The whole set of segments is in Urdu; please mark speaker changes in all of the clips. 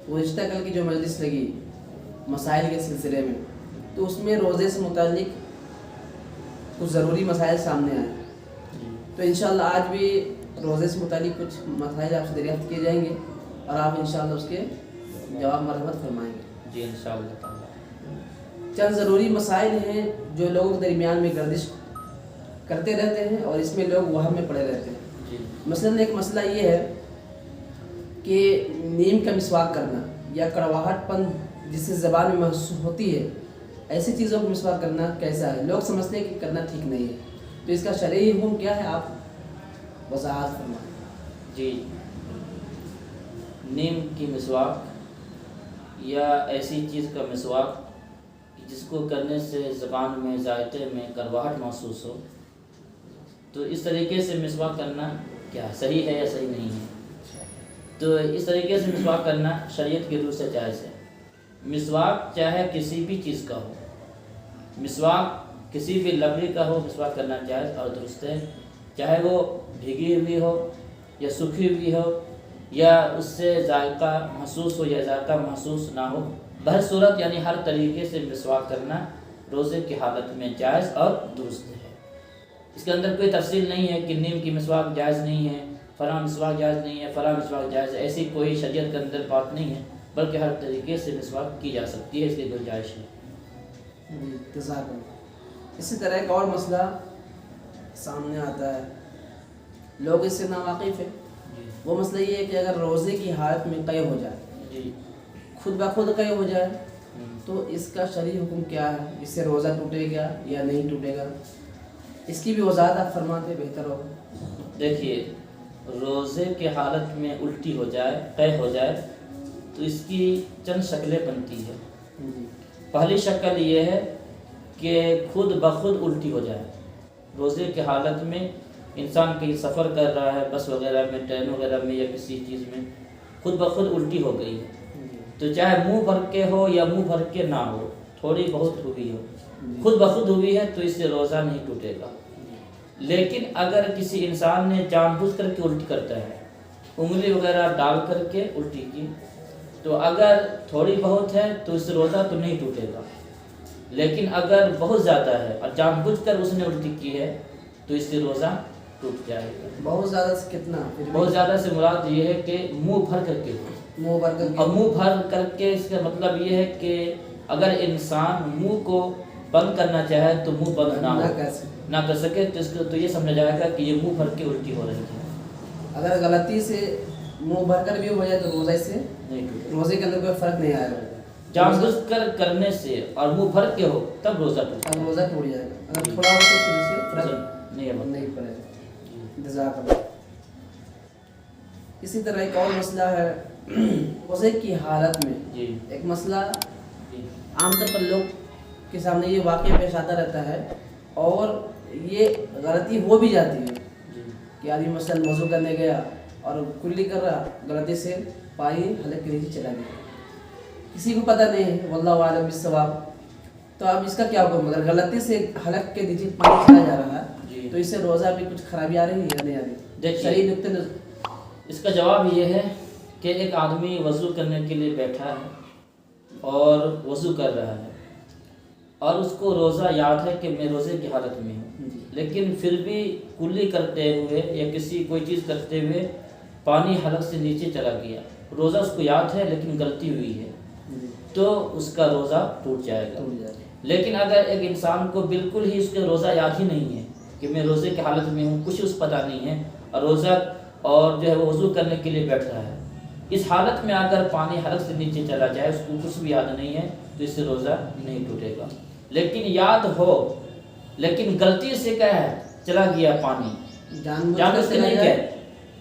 Speaker 1: گزشتہ کل کی جو مجلس لگی مسائل کے سلسلے میں، تو اس میں روزے سے متعلق کچھ ضروری مسائل سامنے آئے، تو انشاءاللہ آج بھی روزے سے متعلق کچھ مسائل آپ سے دریافت کیے جائیں گے اور آپ انشاءاللہ اس کے جواب مرحمت فرمائیں گے۔
Speaker 2: جی انشاءاللہ۔
Speaker 1: چند ضروری مسائل ہیں جو لوگوں کے درمیان میں گردش کرتے رہتے ہیں اور اس میں لوگ وہم میں پڑے رہتے ہیں۔
Speaker 2: جی
Speaker 1: مثلاً ایک مسئلہ یہ ہے کہ نیم کا مسواک کرنا یا کڑواہٹ پن جس سے زبان میں محسوس ہوتی ہے، ایسی چیزوں کو مسواک کرنا کیسا ہے؟ لوگ سمجھتے ہیں کہ کرنا ٹھیک نہیں ہے، تو اس کا شرعی حکم کیا ہے؟ آپ وضاحت فرمائیں۔
Speaker 2: جی، نیم کی مسواک یا ایسی چیز کا مسواک جس کو کرنے سے زبان میں ذائقے میں کڑواہٹ محسوس ہو، تو اس طریقے سے مسواک کرنا کیا صحیح ہے یا صحیح نہیں ہے؟ تو اس طریقے سے مسواک کرنا شریعت کی روح سے جائز ہے۔ مسواک چاہے کسی بھی چیز کا ہو، مسواک کسی بھی لکڑی کا ہو، مسواک کرنا جائز اور درست ہے، چاہے وہ بھیگی ہوئی ہو یا سوکھی ہوئی ہو یا اس سے ذائقہ محسوس ہو یا ذائقہ محسوس نہ ہو، بہر صورت یعنی ہر طریقے سے مسواک کرنا روزے کی حالت میں جائز اور درست ہے۔ اس کے اندر کوئی تفصیل نہیں ہے کہ نیم کی مسواک جائز نہیں ہے، فلاں مسواک جائز نہیں ہے، فلاں مسواک جائز ہے، ایسی کوئی شریعت کے اندر بات نہیں ہے، بلکہ ہر طریقے سے مسواک کی جا سکتی ہے، اس کی گنجائش ہے۔
Speaker 1: جزاک اللہ۔ اسی طرح ایک اور مسئلہ سامنے آتا ہے، لوگ اس سے ناواقف ہیں۔ وہ مسئلہ یہ ہے کہ اگر روزے کی حالت میں قے ہو جائے،
Speaker 2: جی
Speaker 1: خود بخود قے ہو جائے، تو اس کا شرعی حکم کیا ہے؟ اس سے روزہ ٹوٹے گا یا نہیں ٹوٹے گا؟ اس کی بھی وضاحت آپ فرماتے بہتر ہوگا۔
Speaker 2: دیکھیے، روزے کے حالت میں الٹی ہو جائے، قے ہو جائے، تو اس کی چند شکلیں بنتی ہے۔ پہلی شکل یہ ہے کہ خود بخود الٹی ہو جائے۔ روزے کے حالت میں انسان کہیں سفر کر رہا ہے، بس وغیرہ میں، ٹرین وغیرہ میں یا کسی چیز میں، خود بخود الٹی ہو گئی ہے، تو چاہے منہ بھر کے ہو یا منہ بھر کے نہ ہو، تھوڑی بہت ہوئی ہو، خود بخود ہوئی ہے تو اس سے روزہ نہیں ٹوٹے گا۔ لیکن اگر کسی انسان نے جان بوجھ کر کے الٹی کرتا ہے، انگلی وغیرہ ڈال کر کے الٹی کی، تو اگر تھوڑی بہت ہے تو اس سے روزہ تو نہیں ٹوٹے گا۔ لیکن اگر بہت زیادہ ہے اور جان بوجھ کر اس نے الٹی کی ہے تو اس سے روزہ ٹوٹ جائے گا۔
Speaker 1: بہت زیادہ سے کتنا؟
Speaker 2: بہت زیادہ سے مراد یہ ہے کہ منہ بھر کر کے ہو۔
Speaker 1: منہ بھر کر کے؟
Speaker 2: اور منہ بھر کر کے اس کا مطلب یہ ہے کہ اگر انسان منہ کو بند کرنا چاہے تو منہ بند نہ کر سکے، تو اس کو تو یہ سمجھا جائے گا کہ یہ منہ بھر کے الٹی ہو رہی ہے۔
Speaker 1: اگر غلطی سے منہ بھر کر بھی ہو جائے تو روزے سے
Speaker 2: نہیں ٹوٹے،
Speaker 1: روزے کے اندر کوئی فرق نہیں آئے گا۔
Speaker 2: جان بوجھ کر کرنے سے اور منہ بھر کے ہو تب روزہ ٹوٹے
Speaker 1: اب روزہ ٹوٹ جائے گا، اگر تھوڑا ہو تو پھر اس سے فرق نہیں پڑے گا۔ جزاک اللہ۔ اسی طرح ایک اور مسئلہ ہے روزے کی حالت میں،
Speaker 2: جی
Speaker 1: ایک مسئلہ عام طور پر لوگ کے سامنے یہ واقعہ پیش آتا رہتا ہے اور یہ غلطی ہو بھی جاتی ہے کہ آدمی مثلاً وضو کرنے گیا اور کلی کر رہا، غلطی سے پانی حلق کے نیچے چلا گیا، کسی کو پتہ نہیں ہے، واللہ اعلم بالصواب، تو اب اس کا کیا حکم؟ اگر غلطی سے حلق کے نیچے پانی چلا جا رہا ہے تو اس سے روزہ میں کچھ خرابی آ رہی ہے یا نہیں آ رہی؟ صحیح نقطۂ نظر
Speaker 2: اس کا جواب یہ ہے کہ ایک آدمی وضو کرنے کے لیے بیٹھا ہے اور وضو کر رہا ہے اور اس کو روزہ یاد ہے کہ میں روزے کی حالت میں ہوں، لیکن پھر بھی کلی کرتے ہوئے یا کسی کوئی چیز کرتے ہوئے پانی حلق سے نیچے چلا گیا، روزہ اس کو یاد ہے لیکن غلطی ہوئی ہے، تو اس کا روزہ ٹوٹ جائے گا۔ لیکن اگر ایک انسان کو بالکل ہی اس کے روزہ یاد ہی نہیں ہے کہ میں روزے کی حالت میں ہوں، کچھ اس پتہ نہیں ہے اور روزہ اور جو ہے وہ وضو کرنے کے لیے بیٹھ رہا ہے، اس حالت میں اگر پانی حلق سے نیچے چلا جائے، اس کو کچھ بھی یاد نہیں ہے، تو اس سے روزہ نہیں ٹوٹے گا۔ لیکن یاد ہو لیکن غلطی سے کیا ہے چلا گیا پانی، جان بوجھ کے نہیں کیا،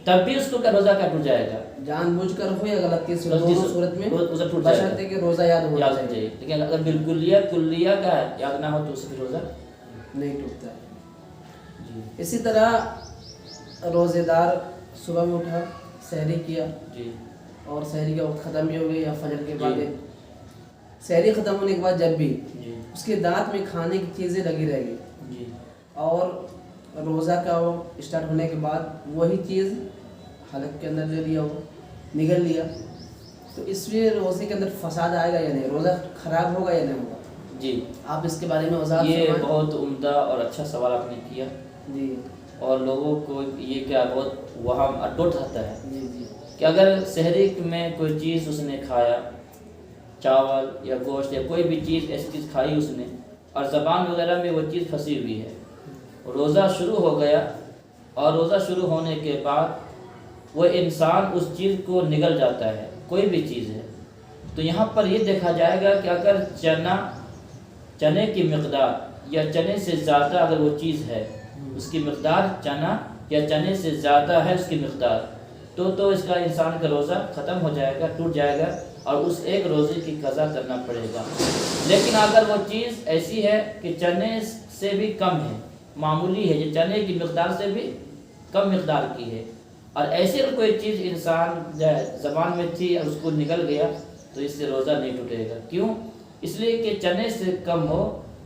Speaker 2: تب بھی اس کو روزہ کا ٹوٹ جائے گا۔
Speaker 1: جان بوجھ کر ہو یا غلطی سے، دونوں صورت میں
Speaker 2: روزہ ٹوٹ جائے گا،
Speaker 1: بشرطے کہ روزہ یاد ہونا چاہیے۔
Speaker 2: لیکن اگر بالکل کلیہ کا یاد نہ ہو تو اس سے روزہ
Speaker 1: نہیں ٹوٹتا ہے۔ اسی طرح روزے دار صبح میں اٹھا، سحری کیا، اور سحری کا وقت ختم بھی ہو گیا یا فجر کے بعد، سحری ختم ہونے کے بعد جب بھی اس کے دانت میں کھانے کی چیزیں لگی رہ گئی اور روزہ کا اسٹارٹ ہونے کے بعد وہی چیز حلق کے اندر لے لیا، وہ نگل لیا، تو اس میں روزے کے اندر فساد آئے گا یا نہیں, روزہ خراب ہوگا یا نہیں ہوگا؟
Speaker 2: جی
Speaker 1: آپ اس کے بارے میں وضاحت
Speaker 2: یہ
Speaker 1: فرمائیں.
Speaker 2: بہت عمدہ اور اچھا سوال آپ نے کیا,
Speaker 1: جی
Speaker 2: اور لوگوں کو یہ کیا بہت وہم اٹوٹ رہتا ہے
Speaker 1: جی جی
Speaker 2: کہ اگر سحری میں کوئی چیز اس نے کھایا, چاول یا گوشت یا کوئی بھی چیز ایسی چیز کھائی اس نے, اور زبان وغیرہ میں وہ چیز پھنسی ہوئی ہے, روزہ شروع ہو گیا, اور روزہ شروع ہونے کے بعد وہ انسان اس چیز کو نگل جاتا ہے, کوئی بھی چیز ہے, تو یہاں پر یہ دیکھا جائے گا کہ اگر چنے کی مقدار یا چنے سے زیادہ اگر وہ چیز ہے, اس کی مقدار چنا یا چنے سے زیادہ ہے اس کی مقدار, تو اس کا انسان کا روزہ ختم ہو جائے گا, ٹوٹ جائے گا, اور اس ایک روزے کی قضا کرنا پڑے گا. لیکن اگر وہ چیز ایسی ہے کہ چنے سے بھی کم ہے, معمولی ہے, یہ چنے کی مقدار سے بھی کم مقدار کی ہے, اور ایسی اگر کوئی چیز انسان زبان میں تھی اور اس کو نکل گیا, تو اس سے روزہ نہیں ٹوٹے گا. کیوں؟ اس لیے کہ چنے سے کم ہو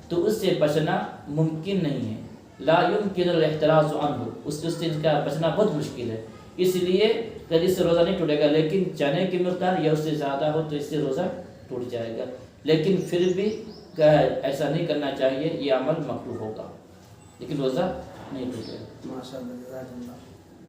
Speaker 2: تو اس سے بچنا ممکن نہیں ہے, لا يمكن الاحتراز عنہ, اس سے کا بچنا بہت مشکل ہے, اس لیے کہ اس سے روزہ نہیں ٹوٹے گا. لیکن چنے کی مقدار یا اس سے زیادہ ہو تو اس سے روزہ ٹوٹ جائے گا. لیکن پھر بھی ایسا نہیں کرنا چاہیے, یہ عمل مکروہ ہوگا, لیکن روزہ نہیں ٹوٹے گا.
Speaker 1: ماشاء اللہ, جزاک اللہ.